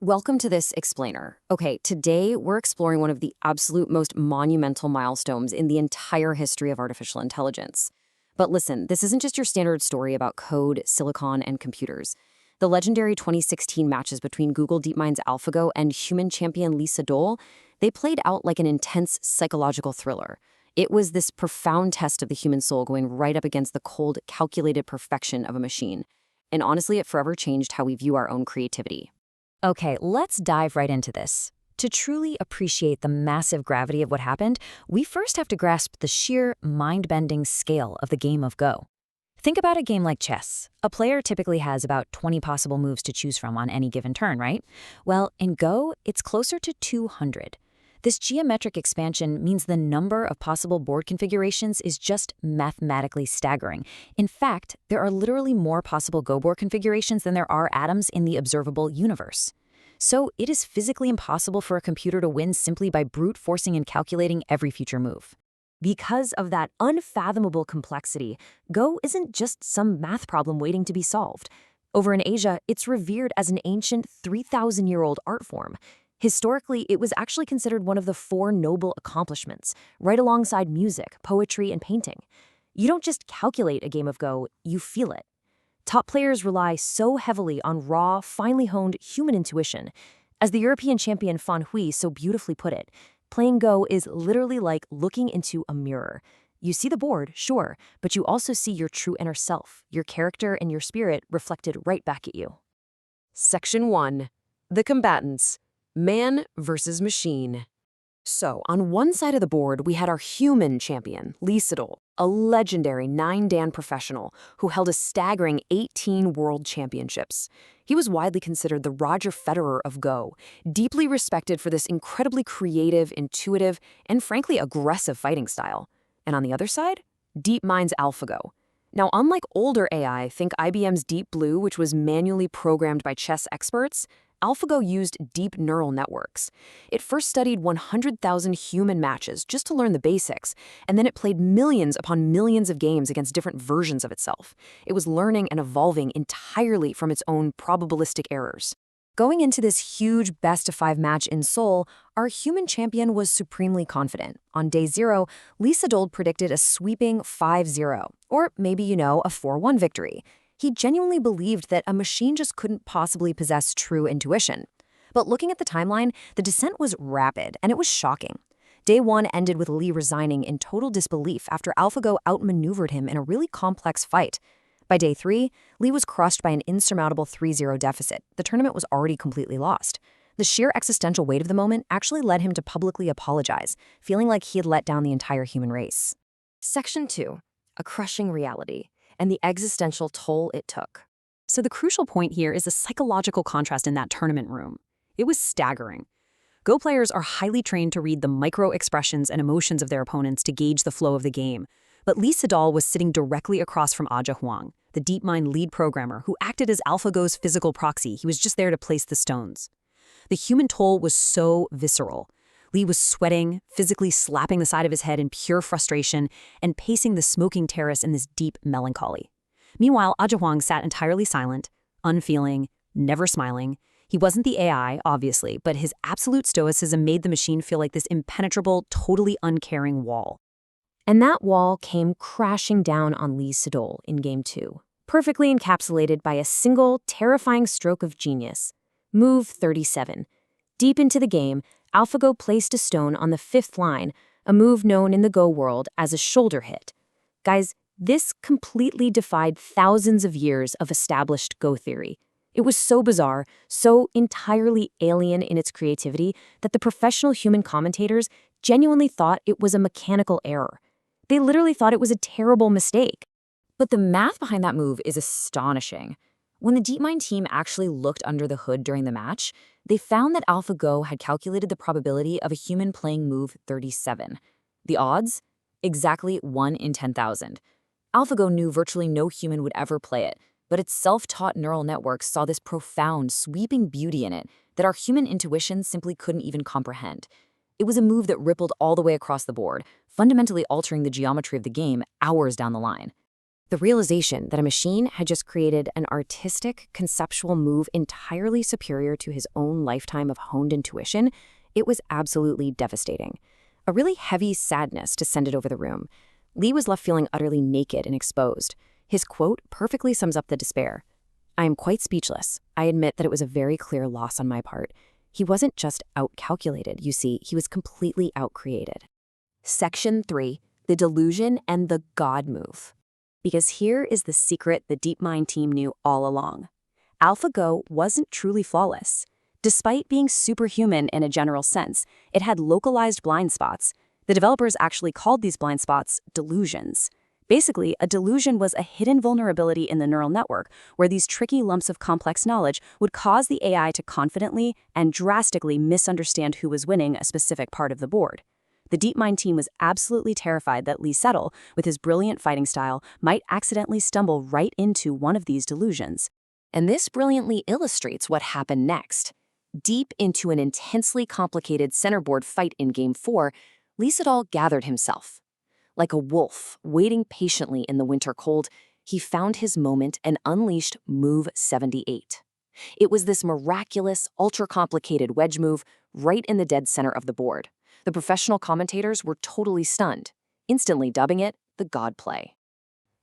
Welcome to this explainer. Okay, today we're exploring one of the absolute most monumental milestones in the entire history of artificial intelligence. But listen, this isn't just your standard story about code, silicon, and computers. The legendary 2016 matches between Google DeepMind's AlphaGo and human champion Lisa Dole, they played out like an intense psychological thriller. It was this profound test of the human soul going right up against the cold, calculated perfection of a machine. And honestly, it forever changed how we view our own creativity. Okay, let's dive right into this. To truly appreciate the massive gravity of what happened, we first have to grasp the sheer, mind-bending scale of the game of Go. Think about a game like chess. A player typically has about 20 possible moves to choose from on any given turn, right? Well, in Go, it's closer to 200. This geometric expansion means the number of possible board configurations is just mathematically staggering. In fact, there are literally more possible Go board configurations than there are atoms in the observable universe. So it is physically impossible for a computer to win simply by brute forcing and calculating every future move. Because of that unfathomable complexity, Go isn't just some math problem waiting to be solved. Over in Asia, it's revered as an ancient 3,000-year-old art form. Historically, it was actually considered one of the four noble accomplishments, right alongside music, poetry, and painting. You don't just calculate a game of Go, you feel it. Top players rely so heavily on raw, finely honed human intuition. As the European champion Fan Hui so beautifully put it, playing Go is literally like looking into a mirror. You see the board, sure, but you also see your true inner self, your character and your spirit reflected right back at you. Section 1. The combatants. Man versus machine. So, on one side of the board, we had our human champion, Lisa Dole, a legendary 9-dan professional who held a staggering 18 world championships. He was widely considered the Roger Federer of Go, deeply respected for this incredibly creative, intuitive, and frankly aggressive fighting style. And on the other side, DeepMind's AlphaGo. Now, unlike older AI, think IBM's Deep Blue, which was manually programmed by chess experts, AlphaGo used deep neural networks. It first studied 100,000 human matches just to learn the basics, and then it played millions upon millions of games against different versions of itself. It was learning and evolving entirely from its own probabilistic errors. Going into this huge best-of-5 match in Seoul, our human champion was supremely confident. On day 0, Lisa Dole predicted a sweeping 5-0, or maybe, a 4-1 victory. He genuinely believed that a machine just couldn't possibly possess true intuition. But looking at the timeline, the descent was rapid, and it was shocking. Day 1 ended with Lee resigning in total disbelief after AlphaGo outmaneuvered him in a really complex fight. By day 3, Lee was crushed by an insurmountable 3-0 deficit. The tournament was already completely lost. The sheer existential weight of the moment actually led him to publicly apologize, feeling like he had let down the entire human race. Section 2. A crushing reality, and the existential toll it took. So the crucial point here is the psychological contrast in that tournament room. It was staggering. Go players are highly trained to read the micro-expressions and emotions of their opponents to gauge the flow of the game. But Lisa Dole was sitting directly across from Aja Huang, the DeepMind lead programmer who acted as AlphaGo's physical proxy. He was just there to place the stones. The human toll was so visceral. Lee was sweating, physically slapping the side of his head in pure frustration, and pacing the smoking terrace in this deep melancholy. Meanwhile, Aja Huang sat entirely silent, unfeeling, never smiling. He wasn't the AI, obviously, but his absolute stoicism made the machine feel like this impenetrable, totally uncaring wall. And that wall came crashing down on Lisa Dole in Game 2, perfectly encapsulated by a single, terrifying stroke of genius. Move 37. Deep into the game, AlphaGo placed a stone on the 5th line, a move known in the Go world as a shoulder hit. Guys, this completely defied thousands of years of established Go theory. It was so bizarre, so entirely alien in its creativity that the professional human commentators genuinely thought it was a mechanical error. They literally thought it was a terrible mistake. But the math behind that move is astonishing. When the DeepMind team actually looked under the hood during the match, they found that AlphaGo had calculated the probability of a human playing move 37. The odds? Exactly 1 in 10,000. AlphaGo knew virtually no human would ever play it, but its self-taught neural networks saw this profound, sweeping beauty in it that our human intuition simply couldn't even comprehend. It was a move that rippled all the way across the board, fundamentally altering the geometry of the game hours down the line. The realization that a machine had just created an artistic, conceptual move entirely superior to his own lifetime of honed intuition, it was absolutely devastating. A really heavy sadness descended over the room. Lee was left feeling utterly naked and exposed. His quote perfectly sums up the despair. "I am quite speechless. I admit that it was a very clear loss on my part. He wasn't just outcalculated, you see, he was completely outcreated." Section 3. The Delusion and the God Move. Because here is the secret the DeepMind team knew all along. AlphaGo wasn't truly flawless. Despite being superhuman in a general sense, it had localized blind spots. The developers actually called these blind spots delusions. Basically, a delusion was a hidden vulnerability in the neural network where these tricky lumps of complex knowledge would cause the AI to confidently and drastically misunderstand who was winning a specific part of the board. The DeepMind team was absolutely terrified that Lee Sedol, with his brilliant fighting style, might accidentally stumble right into one of these delusions. And this brilliantly illustrates what happened next. Deep into an intensely complicated centerboard fight in Game 4, Lee Sedol gathered himself. Like a wolf waiting patiently in the winter cold, he found his moment and unleashed Move 78. It was this miraculous, ultra-complicated wedge move right in the dead center of the board. The professional commentators were totally stunned, instantly dubbing it the God play.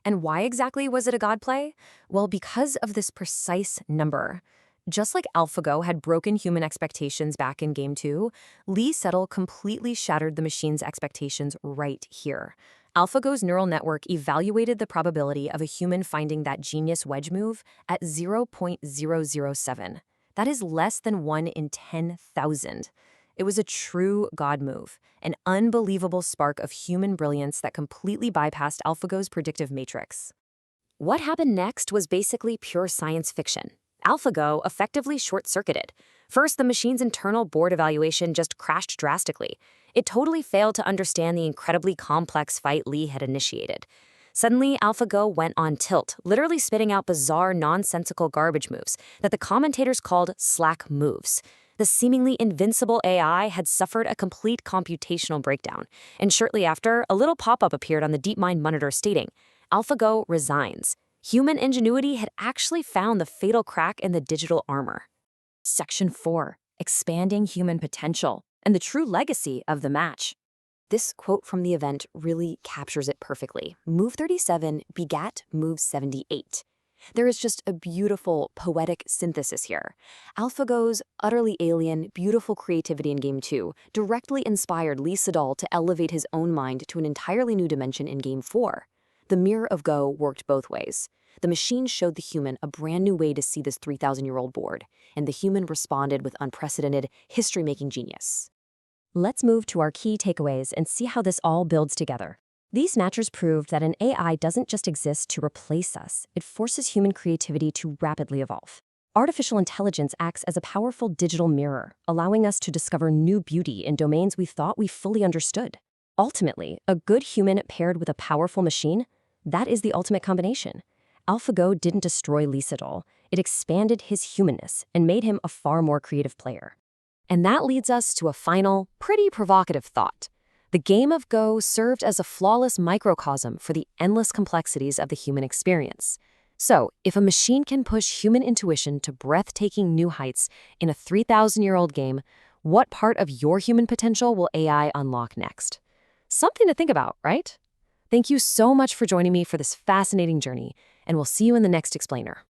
And why exactly was it a God play? Well, because of this precise number. Just like AlphaGo had broken human expectations back in Game 2, Lee Sedol completely shattered the machine's expectations right here. AlphaGo's neural network evaluated the probability of a human finding that genius wedge move at 0.007. That is less than 1 in 10,000. It was a true God move, an unbelievable spark of human brilliance that completely bypassed AlphaGo's predictive matrix. What happened next was basically pure science fiction. AlphaGo effectively short-circuited. First, the machine's internal board evaluation just crashed drastically. It totally failed to understand the incredibly complex fight Lee had initiated. Suddenly, AlphaGo went on tilt, literally spitting out bizarre, nonsensical garbage moves that the commentators called slack moves. The seemingly invincible AI had suffered a complete computational breakdown, and shortly after, a little pop-up appeared on the DeepMind monitor stating, "AlphaGo resigns." Human ingenuity had actually found the fatal crack in the digital armor. Section 4. Expanding Human Potential and the True Legacy of the Match. This quote from the event really captures it perfectly. Move 37 begat Move 78. There is just a beautiful, poetic synthesis here. AlphaGo's utterly alien, beautiful creativity in Game 2 directly inspired Lee Sedol to elevate his own mind to an entirely new dimension in Game 4. The mirror of Go worked both ways. The machine showed the human a brand new way to see this 3,000-year-old board, and the human responded with unprecedented, history-making genius. Let's move to our key takeaways and see how this all builds together. These matchers proved that an AI doesn't just exist to replace us, it forces human creativity to rapidly evolve. Artificial intelligence acts as a powerful digital mirror, allowing us to discover new beauty in domains we thought we fully understood. Ultimately, a good human paired with a powerful machine, that is the ultimate combination. AlphaGo didn't destroy Lee Sedol, it expanded his humanness and made him a far more creative player. And that leads us to a final, pretty provocative thought. The game of Go served as a flawless microcosm for the endless complexities of the human experience. So, if a machine can push human intuition to breathtaking new heights in a 3,000-year-old game, what part of your human potential will AI unlock next? Something to think about, right? Thank you so much for joining me for this fascinating journey, and we'll see you in the next explainer.